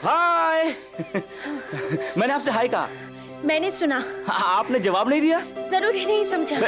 हाय। मैंने आपसे हाय कहा। मैंने सुना। आपने जवाब नहीं दिया। जरूरी नहीं समझा।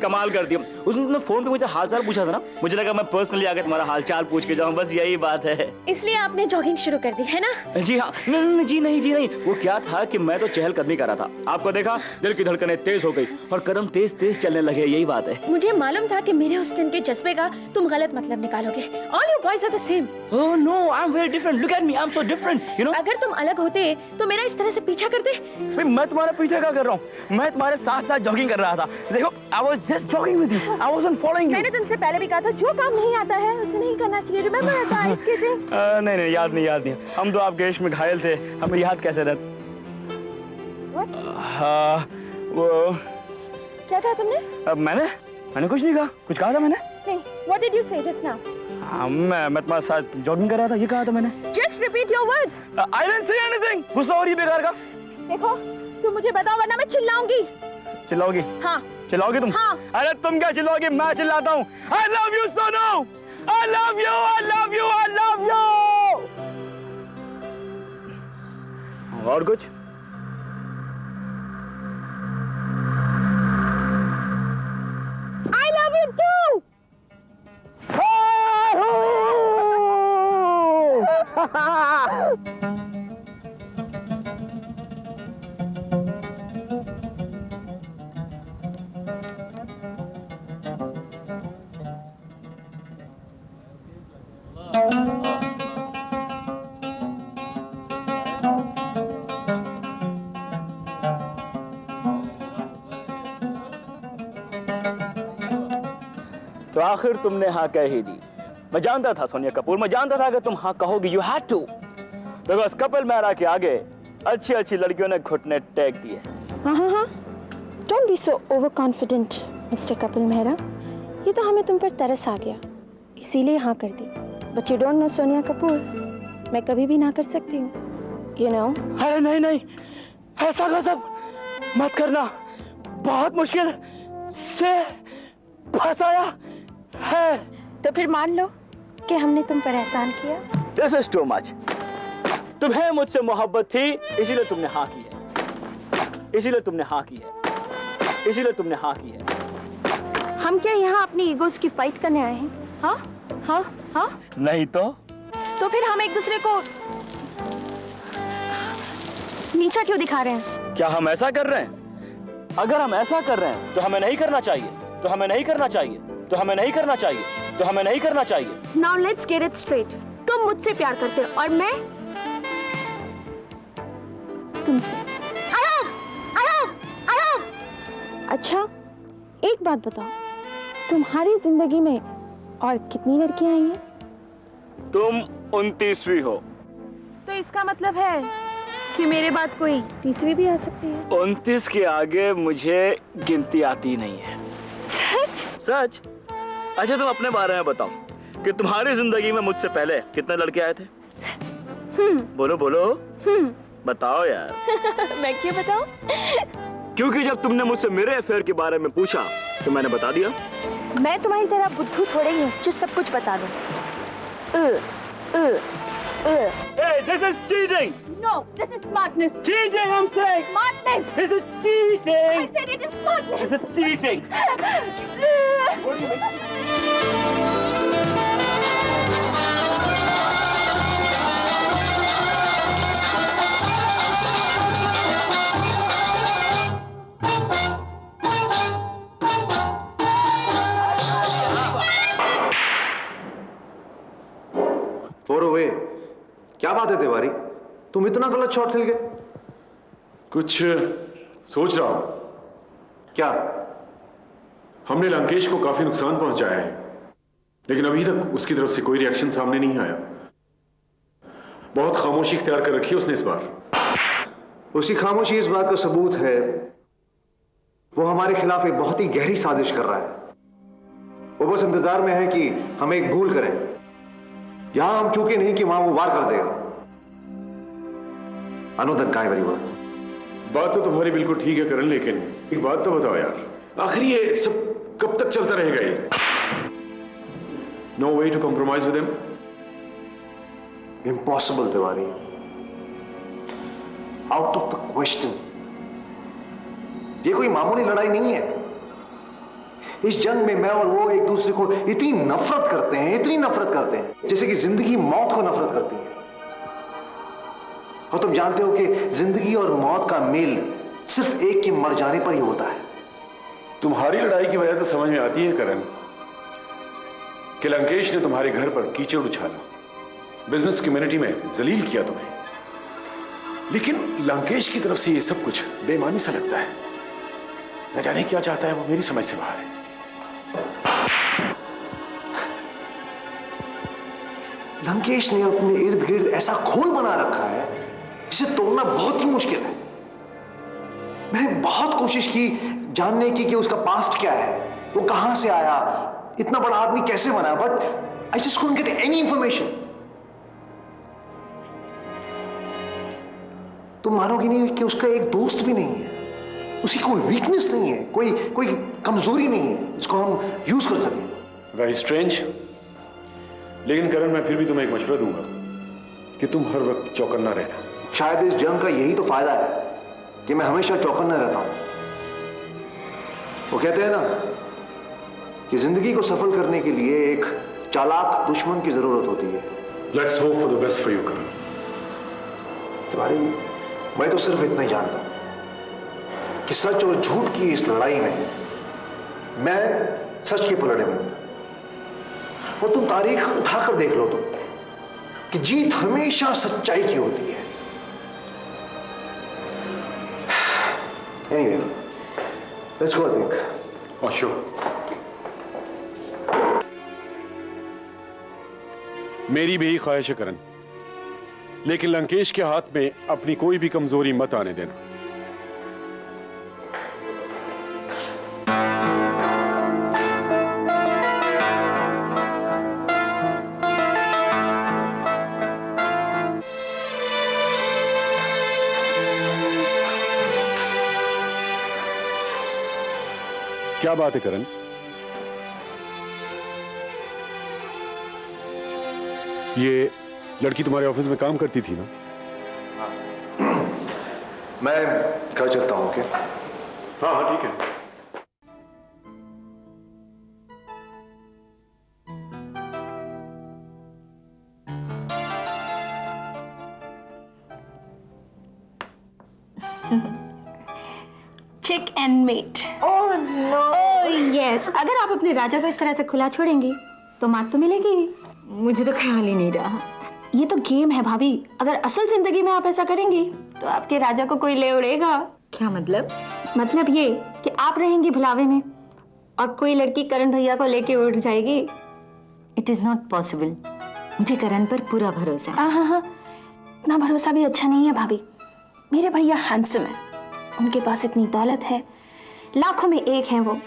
कमाल कर दिया। उस दिन तुमने फोन पे मुझे हाल चाल पूछा था ना, मुझे लगा मैं पर्सनली आकर तुम्हारा हाल चाल पूछ के जाऊं, बस यही बात है। इसलिए आपने जॉगिंग शुरू कर दी है ना? जी हाँ। नहीं, जी नहीं। वो क्या था कि मैं तो चहलकदमी कर रहा था, आपको देखा, दिल की धड़कनें तेज हो गई और कदम तेज तेज चलने लगे, यही बात है। मुझे मालूम था कि मेरे उस दिन के जज्बे का तुम गलत मतलब निकालोगे। All you boys are the same. Oh no, I'm very different. Look at me, I'm so different. You know? अगर तुम अलग होते तो मेरा इस तरह से पीछा करते? भाई मैं तुम्हारा पीछा क्या कर रहा हूँ? मैं तुम्हारे साथ साथ जॉगिंग कर रहा था। देखो, I was just jogging with you. I wasn't following you. मैंने तुमसे पहले भी कहा था जो काम नहीं आता है उसे नहीं करना चाहिए। Remember the ice skating? नहीं, याद नहीं। हम तो आपके इश्क में घायल थे, हमें याद कैसे रहता? What? हाँ, वो क्या कहा तुमने? मैंने कुछ नहीं कहा। कुछ कहा था मैंने? नहीं. What did you say just now? मैं तुम्हारे साथ जॉगिंग कर रहा था, ये कहा था मैंने। Just repeat your words. I didn't say anything. गुस्सा हो रही है बेकार का। देखो, तुम मुझे बताओ वरना मैं चिल्लाऊंगी। चिल्लाओगी? हाँ। चिल्लाओगी तुम? हाँ। अरे तुम क्या चिल्लाओगी? मैं चिल्लाता हूँ। I love you Sonu. I love you, I love you, I love you. और कुछ? I love you too. तो आखिर तुमने हाँ कह ही दी। मैं जानता था सोनिया कपूर, मैं जानता था कि तुम हाँ कहोगी। You had to, because Kapil Mehra के आगे अच्छी लड़कियों ने घुटने टेक दिए। हाँ। Don't be so overconfident, Mr. Kapil Mehra. ये तो हमें तुम पर तरस आ गया, इसीलिए हाँ कर दी। But you don't know Sonia Kapoor, मैं कभी भी ना कर सकती हूँ। You know? अरे नहीं, ऐसा गजब मत करना। बहुत मुश्किल से फंसाया है। तो फिर मान लो कि हमने तुम पर एहसान किया। This is too much. तुम्हें मुझसे मोहब्बत थी, इसीलिए तुमने हाँ की है। इसीलिए तुमने हाँ की है। हम क्या यहाँ अपनी ईगोस की फाइट करने आए हैं? हाँ? नहीं तो फिर हम एक दूसरे को नीचा क्यों दिखा रहे हैं? क्या हम ऐसा कर रहे हैं? अगर हम ऐसा कर रहे हैं तो हमें नहीं करना चाहिए। Now let's get it straight. तुम मुझसे प्यार करते हो और मैं तुमसे। अच्छा, एक बात बताओ, तुम्हारी जिंदगी में और कितनी लड़कियां आई हैं? तुम 29वीं हो। तो इसका मतलब है कि मेरे बाद कोई 30वीं भी आ सकती है। 29 के आगे मुझे गिनती आती नहीं है। सच? अच्छा तुम अपने बारे में बताओ कि तुम्हारी जिंदगी में मुझसे पहले कितने लड़के आए थे? बोलो। बताओ यार। मैं क्यों बताऊं? क्योंकि जब तुमने मुझसे मेरे अफेयर के बारे में पूछा तो मैंने बता दिया। मैं तुम्हारी तरह बुद्धू थोड़े ही हूँ जो सब कुछ बता दूं। Hey, this is cheating. No, this is smartness. Cheating, I'm saying. Smartness. This is cheating. I said it is smartness. This is cheating. What do you mean? Four क्या बात है तिवारी, तुम इतना गलत शॉट खेल गए? कुछ सोच रहा हूं। क्या? हमने लंकेश को काफी नुकसान पहुंचाया है, लेकिन अभी तक उसकी तरफ से कोई रिएक्शन सामने नहीं आया। बहुत खामोशी इख्तियार कर रखी है उसने इस बार। उसकी खामोशी इस बात का सबूत है वो हमारे खिलाफ एक बहुत ही गहरी साजिश कर रहा है। वो बस इंतजार में है कि हम एक भूल करें। यहां हम चूके नहीं कि वहां वो वार कर देगा। I know that guy very well. बात तो तुम्हारी बिल्कुल ठीक है करण, लेकिन एक बात तो बताओ यार, आखिर ये सब कब तक चलता रहेगा? ये No way to compromise with him? Impossible, Tiwari. Out of the question. ये कोई मामूली लड़ाई नहीं है। इस जंग में मैं और वो एक दूसरे को इतनी नफरत करते हैं, इतनी नफरत करते हैं, जैसे कि जिंदगी मौत को नफरत करती है। और तुम जानते हो कि जिंदगी और मौत का मेल सिर्फ एक के मर जाने पर ही होता है। तुम्हारी लड़ाई की वजह तो समझ में आती है करण, कि लंकेश ने तुम्हारे घर पर कीचड़ उछाला, बिजनेस कम्युनिटी में जलील किया तुम्हें। लेकिन लंकेश की तरफ से ये सब कुछ बेईमानी सा लगता है। न जाने क्या चाहता है, वो मेरी समझ से बाहर है। लंकेश ने अपने इर्द गिर्द ऐसा खोल बना रखा है जिसे तोड़ना बहुत ही मुश्किल है। मैंने बहुत कोशिश की जानने की कि उसका पास्ट क्या है, वो कहां से आया, इतना बड़ा आदमी कैसे बना, but I just couldn't get any information. तुम मानोगे नहीं कि उसका एक दोस्त भी नहीं है, उसकी कोई वीकनेस नहीं है, कोई कमजोरी नहीं है जिसको हम यूज कर सकें। Very strange. लेकिन करण, मैं फिर भी तुम्हें एक मशवरा दूंगा कि तुम हर वक्त चौकन्ना रहना। शायद इस जंग का यही तो फायदा है कि मैं हमेशा चौकन्ना रहता हूं। वो कहते हैं ना कि जिंदगी को सफल करने के लिए एक चालाक दुश्मन की जरूरत होती है। Let's hope for the best for you Karan. तुम्हारी मैं तो सिर्फ इतना ही जानता हूं कि सच और झूठ की इस लड़ाई में मैं सच के पलड़े में हूं। और तुम तारीख उठाकर देख लो तुम कि जीत हमेशा सच्चाई की होती है। Anyway, let's go, I think. Oh, sure. मेरी भी यही ख्वाहिश है करण, लेकिन लंकेश के हाथ में अपनी कोई भी कमजोरी मत आने देना। क्या बात है करण? ये लड़की तुम्हारे ऑफिस में काम करती थी ना? मैं घर चलता हूं। ओके? हाँ हाँ, ठीक है। Check and mate. Oh no. Oh yes, अगर आप अपने राजा को इस तरह से खुला छोड़ेंगी तो मात तो मिलेगी ही। मुझे तो ख्याल ही नहीं रहा। ये तो गेम है भाभी, अगर असल जिंदगी में आप ऐसा करेंगी तो आपके राजा को कोई ले उड़ेगा। क्या मतलब? मतलब ये कि आप रहेंगी भुलावे में और कोई लड़की करण भैया को लेके उड़ जाएगी। It is not possible. मुझे करण पर पूरा भरोसा है। हाँ, इतना भरोसा भी अच्छा नहीं है भाभी। मेरे भैया हैंडसम है, उनके पास इतनी दौलत है, लाखों में एक हैं वो।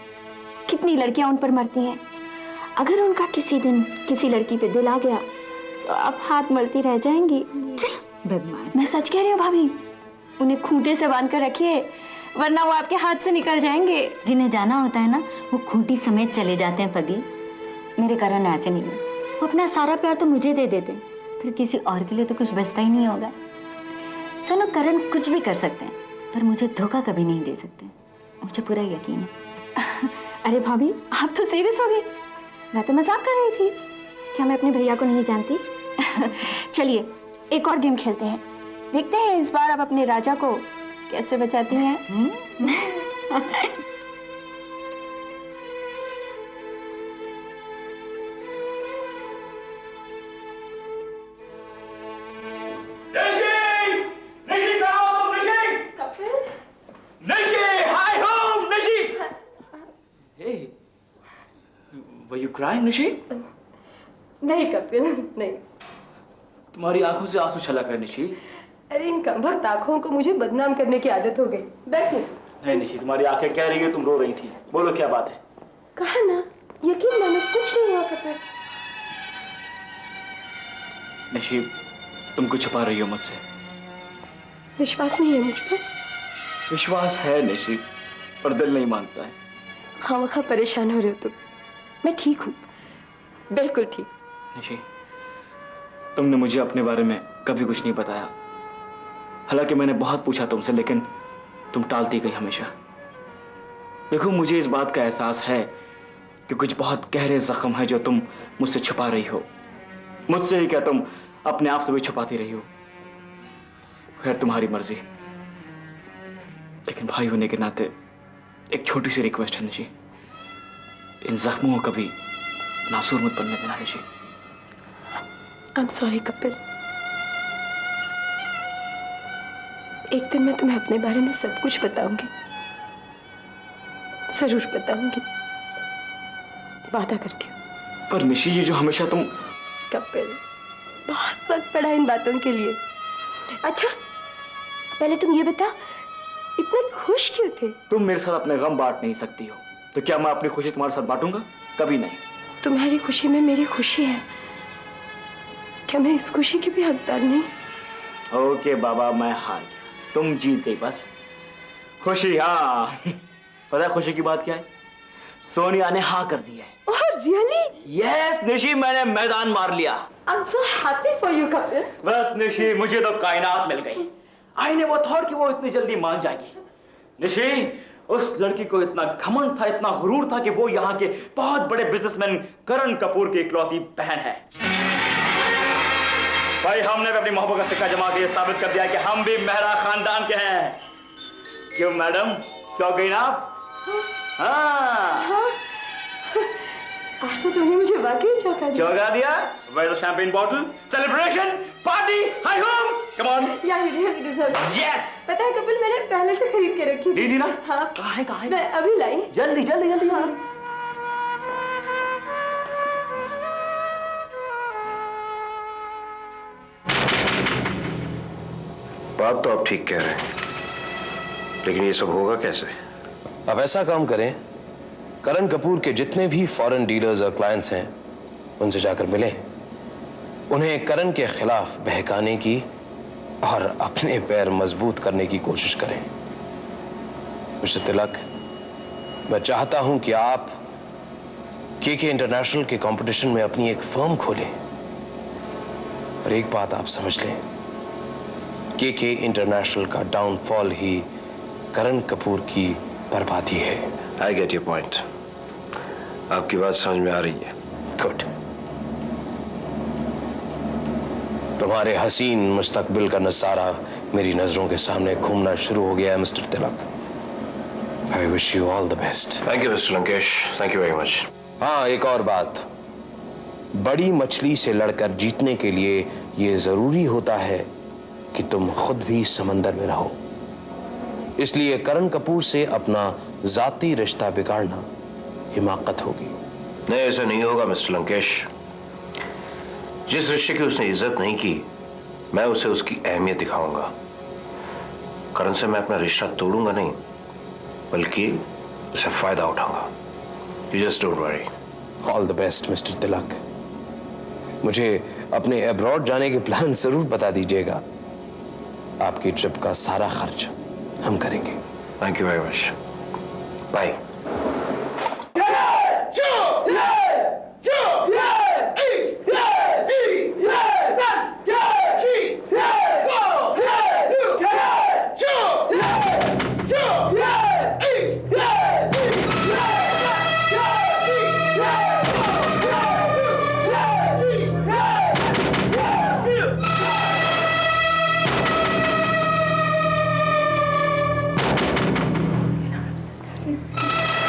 कितनी लड़कियां उन पर मरती हैं। अगर उनका किसी दिन किसी लड़की पे दिल आ गया तो आप हाथ मलती रह जाएंगी। चल बदमाश। मैं सच कह रही हूँ भाभी, उन्हें खूंटे से बांध कर रखिए वरना वो आपके हाथ से निकल जाएंगे। जिन्हें जाना होता है ना, वो खूंटी समेत चले जाते हैं पगली। मेरे करण ऐसे नहीं है। वो अपना सारा प्यार तो मुझे दे देते, फिर किसी और के लिए तो कुछ बचता ही नहीं होगा। सुनो, करण कुछ भी कर सकते हैं पर मुझे धोखा कभी नहीं दे सकते। मुझे पूरा यकीन है। अरे भाभी, आप तो सीरियस हो गई। मैं तो मजाक कर रही थी। क्या मैं अपने भैया को नहीं जानती? चलिए एक और गेम खेलते हैं, देखते हैं इस बार आप अपने राजा को कैसे बचाती हैं। Were you crying, Nishi? नहीं कपिल, नहीं। तुम्हारी आंखों से आंसू छलक रहे निशी। अरे इन कमबख्त आंखों को मुझे बदनाम करने की आदत हो गई। बैठो। नहीं निशी, तुम्हारी आंखें कह रही है तुम रो रही थी। बोलो क्या बात है? कहा ना, यकीन मानो कुछ नहीं हुआ कपिल। निशी, तुम कुछ छुपा रही हो मुझसे। विश्वास नहीं है मुझ पर? विश्वास है निशी, पर दिल नहीं मानता है। खामखा परेशान हो रहे हो तुम। मैं ठीक हूँ, बिल्कुल ठीक हूँ। निशी, तुमने मुझे अपने बारे में कभी कुछ नहीं बताया। हालांकि मैंने बहुत पूछा तुमसे, लेकिन तुम टालती गई हमेशा। देखो, मुझे इस बात का एहसास है कि कुछ बहुत गहरे जख्म है जो तुम मुझसे छुपा रही हो। मुझसे ही क्या, तुम अपने आप से भी छुपाती रही हो। खैर, तुम्हारी मर्जी, लेकिन भाई होने के नाते एक छोटी सी रिक्वेस्ट है निशी, इन जख्मों को कभी नासूर मत बनने देना Nishi. I am sorry Kapil. एक दिन मैं तुम्हें अपने बारे में सब कुछ बताऊंगी, जरूर बताऊंगी, वादा करती हूँ। पर निशी, ये जो हमेशा तुम... कपिल, बहुत वक्त पड़ा इन बातों के लिए। अच्छा, पहले तुम ये बता, इतने खुश क्यों थे? तुम मेरे साथ अपने गम बांट नहीं सकती हो, तो क्या मैं अपनी खुशी तुम्हारे साथ बांटूंगा? कभी नहीं। तुम्हारी खुशी में मेरी खुशी है, क्या मैं इस खुशी की भी हकदार नहीं? ओके बाबा, मैं हार गया, तुम जीत गई बस। खुशी, हाँ। पता है खुशी की बात क्या है? सोनिया ने हाँ कर दी है। Oh really? यस निशी, मैंने मैदान मार लिया। I am so happy for you Kapil. बस निशी, मुझे तो कायनात मिल गई। आई नेवर थॉट कि वो इतनी जल्दी मान जाएगी। निशी, उस लड़की को इतना घमंड था, इतना गुरूर था कि वो यहाँ के बहुत बड़े बिजनेसमैन करण कपूर की इकलौती बहन है। भाई, हमने भी अपनी मोहब्बत का सिक्का जमा के ये साबित कर दिया कि हम भी मेहरा खानदान के हैं। क्यों मैडम, चौंक गई ना आप? हाँ। आज तो तुमने मुझे वाकई चौंका दिया। Where's the champagne bottle? Celebration, party, hi home, come on. या you really deserve it. Yes. पता है कपिल, मैंने पहले से खरीद के रखी ली थी ना? हाँ। कहाँ है? मैं अभी लाई। जल्दी जल्दी जल्दी। हाँ। बात तो आप ठीक कह रहे हैं, लेकिन ये सब होगा कैसे? अब ऐसा काम करें, करण कपूर के जितने भी फॉरेन डीलर्स और क्लाइंट्स हैं उनसे जाकर मिलें, उन्हें करण के खिलाफ बहकाने की और अपने पैर मजबूत करने की कोशिश करें। मिस्टर तिलक, मैं चाहता हूं कि आप केके इंटरनेशनल के कंपटीशन में अपनी एक फर्म खोलें। और एक बात आप समझ लें, केके इंटरनेशनल का डाउनफॉल ही करण कपूर की बर्बादी है। आई गेट योर पॉइंट, आपकी बात समझ में आ रही है। गुड। तुम्हारे हसीन मुस्तकबिल का नजारा मेरी नजरों के सामने घूमना शुरू हो गया है mister Tilak. I wish you all the best. Thank you mister Lankesh, thank you very much. हाँ, एक और बात, बड़ी मछली से लड़कर जीतने के लिए यह जरूरी होता है कि तुम खुद भी समंदर में रहो। इसलिए करण कपूर से अपना जाती रिश्ता बिगाड़ना हिमाकत होगी। नहीं, ऐसा नहीं होगा मिस्टर लंकेश। जिस रिश्ते की उसने इज्जत नहीं की, मैं उसे उसकी अहमियत दिखाऊंगा। करण से मैं अपना रिश्ता तोड़ूंगा नहीं, बल्कि उसे फायदा उठाऊंगा। You just don't worry. All the best mister Tilak. मुझे अपने अब्रॉड जाने के प्लान जरूर बता दीजिएगा। आपकी ट्रिप का सारा खर्च हम करेंगे। Thank you very much. Bye.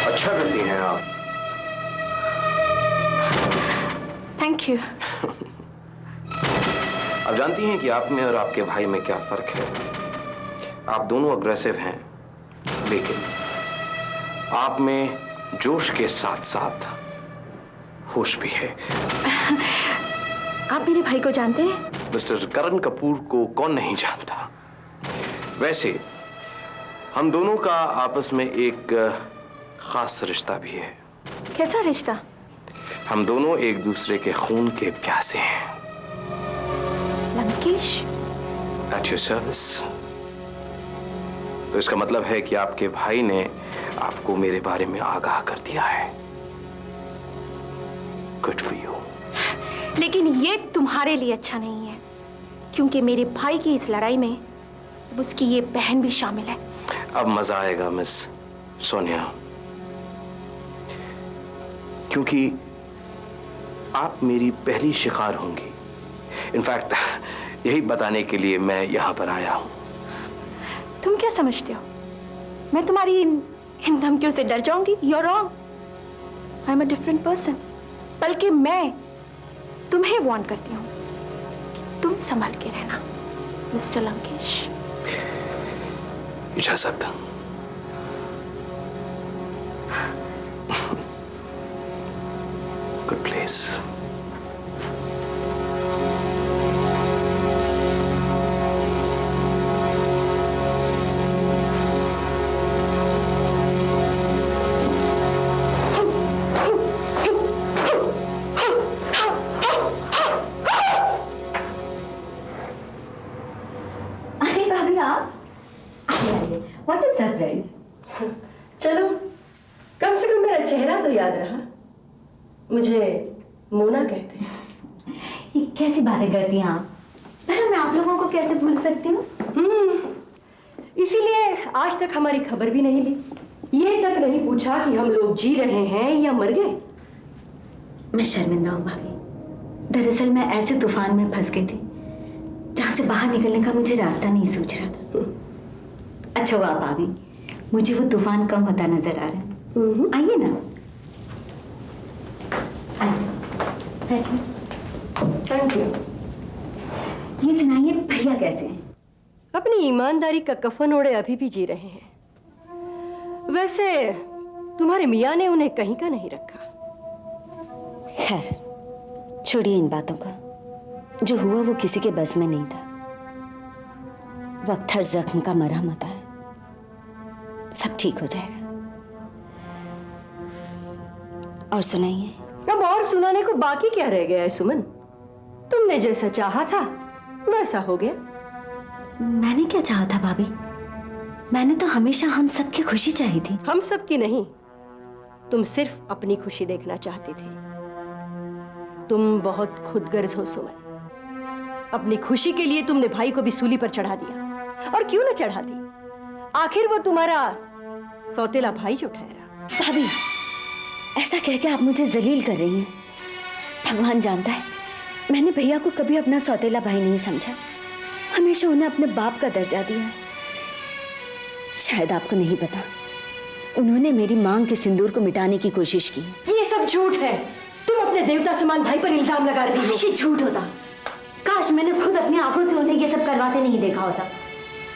अच्छा करती हैं आप। Thank you. आप जानती हैं कि आप में और आपके भाई में क्या फर्क है? आप दोनों अग्रेसिव हैं, लेकिन आप में जोश के साथ साथ होश भी है। आप मेरे भाई को जानते हैं? मिस्टर करण कपूर को कौन नहीं जानता। वैसे हम दोनों का आपस में एक खास रिश्ता भी है। कैसा रिश्ता? हम दोनों एक दूसरे के खून के प्यासे हैं। लंकेश? At your service. तो इसका मतलब है कि आपके भाई ने आपको मेरे बारे में आगाह कर दिया है। Good for you. लेकिन ये तुम्हारे लिए अच्छा नहीं है, क्योंकि मेरे भाई की इस लड़ाई में अब उसकी ये बहन भी शामिल है। अब मजा आएगा मिस सोनिया, क्योंकि आप मेरी पहली शिकार होंगी। इनफैक्ट यही बताने के लिए मैं यहां पर आया हूं। तुम क्या समझते हो मैं तुम्हारी इन धमकियों से डर जाऊंगी? You're wrong. I'm a different person. बल्कि मैं तुम्हें वार्न करती हूँ कि तुम संभल के रहना मिस्टर लंकेश। इजाजत। Good place. अरे भाभी आप व्हाट इज सरप्राइज। चलो, कम से कम मेरा चेहरा तो याद रहा। मुझे मोना कहते हैं। ये कैसी बातें करती हैं आप? भला मैं आप लोगों को कैसे भूल सकती हूँ? इसीलिए आज तक हमारी खबर भी नहीं ली, ये तक नहीं पूछा कि हम लोग जी रहे हैं या मर गए। मैं शर्मिंदा हूँ भाभी। दरअसल मैं ऐसे तूफान में फंस गई थी जहाँ से बाहर निकलने का मुझे रास्ता नहीं सूझ रहा था। अच्छा हुआ भाभी, मुझे वो तूफान कम होता नजर आ रहा है। आइए ना, आइए। Thank you. ये सुनाइए, भैया कैसे हैं? अपनी ईमानदारी का कफन ओढ़े अभी भी जी रहे हैं। वैसे तुम्हारे मियाँ ने उन्हें कहीं का नहीं रखा। खैर छोड़िए इन बातों का। जो हुआ वो किसी के बस में नहीं था। वक्त हर जख्म का मरहम होता है, सब ठीक हो जाएगा। और सुनाइए। अब और सुनाने को बाकी क्या रह गया है सुमन? तुमने जैसा चाहा था वैसा हो गया। मैंने क्या चाहा था भाभी? मैंने तो हमेशा हम सबकी खुशी चाही थी। हम सब की नहीं, तुम सिर्फ अपनी खुशी देखना चाहती थी। तुम बहुत खुदगर्ज हो सुमन। अपनी खुशी के लिए तुमने भाई को भी सूली पर चढ़ा दिया। और क्यों ना चढ़ाती, आखिर वो तुम्हारा सौतेला भाई जो ठहरा। भाभी ऐसा कह के आप मुझे जलील कर रही हैं। भगवान जानता है मैंने भैया को कभी अपना सौतेला भाई नहीं समझा। हमेशा उन्हें अपने बाप का दर्जा दिया है। शायद आपको नहीं पता, उन्होंने मेरी मांग के सिंदूर को मिटाने की कोशिश की। ये सब झूठ है। तुम अपने देवता समान भाई पर इल्जाम लगा रही हो। काश ये झूठ होता। काश मैंने खुद अपनी आंखों से उन्हें ये सब करवाते नहीं देखा होता।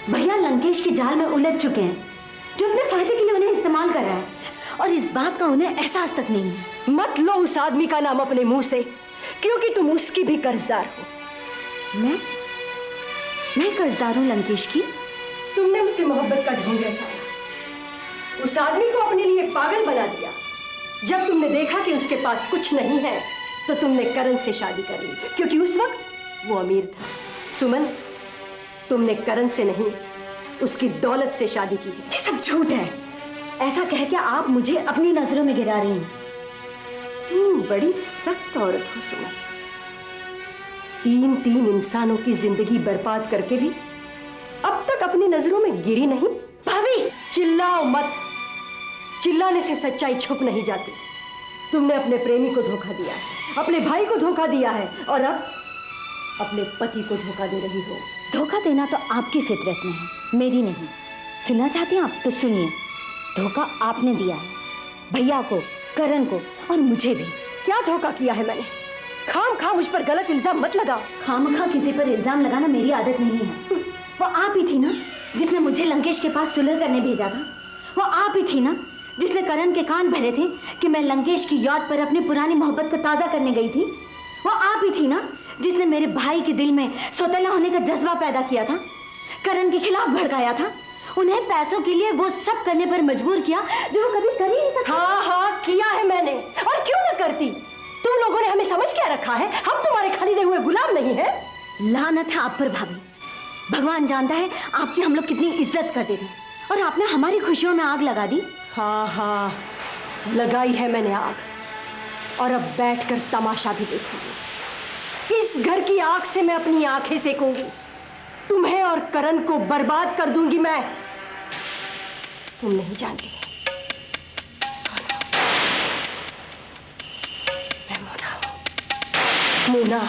भैया लंकेश की जाल में उलझ चुके हैं, जो अपने फायदे के लिए उन्हें इस्तेमाल कर रहा है, और इस बात का उन्हें एहसास तक नहीं है। मत लो उस आदमी का नाम अपने मुंह से, क्योंकि तुम उसकी भी कर्जदार हो। मैं कर्जदार हूं लंकेश की? तुमने उससे मोहब्बत का ढोंग रचाया, उस आदमी को अपने लिए पागल बना दिया। जब तुमने देखा कि उसके पास कुछ नहीं है तो तुमने करण से शादी कर ली, क्योंकि उस वक्त वो अमीर था। सुमन, तुमने करण से नहीं उसकी दौलत से शादी की है। ये सब झूठ है। ऐसा कह के आप मुझे अपनी नजरों में गिरा रही हैं। तुम बड़ी सख्त औरत हो सुमन। 3 इंसानों की जिंदगी बर्बाद करके भी अब तक अपनी नजरों में गिरी नहीं। भाभी चिल्लाओ मत। चिल्लाने से सच्चाई छुप नहीं जाती। तुमने अपने प्रेमी को धोखा दिया है, अपने भाई को धोखा दिया है, और अब अपने पति को धोखा दे रही हो। धोखा देना तो आपकी फितरत में है, मेरी नहीं। सुनना चाहती हैं आप तो सुनिए। धोखा आपने दिया है, भैया को, करण को और मुझे भी। क्या धोखा किया है मैंने? खाम मुझ पर गलत इल्जाम मत लगाओ। खामखा किसी पर इल्जाम लगाना मेरी आदत नहीं है। वो आप ही थी ना जिसने मुझे लंकेश के पास सुलह करने भेजा था। वो आप ही थी ना जिसने करण के कान भरे थे कि मैं लंकेश की याद पर अपनी पुरानी मोहब्बत को ताज़ा करने गई थी। वो आप ही थी ना जिसने मेरे भाई के दिल में सौतेला होने का जज्बा पैदा किया था, करण के खिलाफ भड़काया था, उन्हें पैसों के लिए वो सब करने पर मजबूर किया जो वो कभी कर ही नहीं सकते। हाँ किया है मैंने, और क्यों ना करती। तुम लोगों ने हमें समझ क्या रखा है? हम तुम्हारे खरीदे हुए गुलाम नहीं है। लानत है आप पर भाभी। भगवान जानता है आपकी हम लोग कितनी इज्जत करते थे, और आपने हमारी खुशियों में आग लगा दी। हाँ लगाई है मैंने आग, और अब बैठकर तमाशा भी देखूंगी। इस घर की आग से मैं अपनी आंखें सेकूंगी। तुम्हें और करण को बर्बाद कर दूंगी मैं। तुम नहीं जानती मैं मोना हूं। मोना